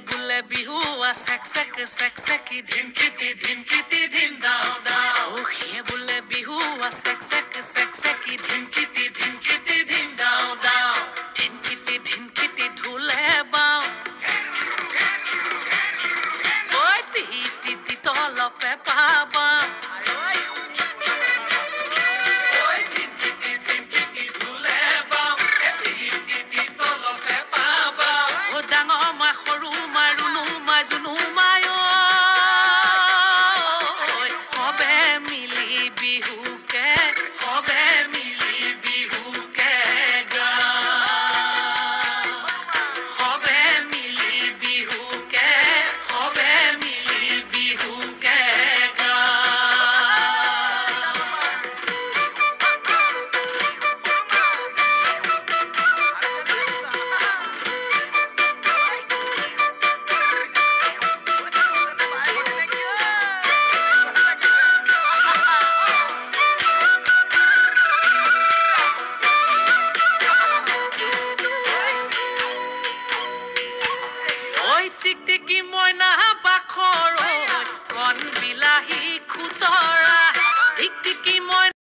বোলে Bihu check check check চেকি ধিনকিটি ধিনকিটি ধিন দাও দাও সিয়ে বোলে বিহু চেক চেক চেক চেকি ধিনকিটি ধিনকিটি ধিন দাও দাও ধিনকিটি ধিনকিটি ঢোলে বাও ঐ টিহি টিটি তলপে পাবা ডাঙৰ মা সৰু মা ৰুণু মা জুনু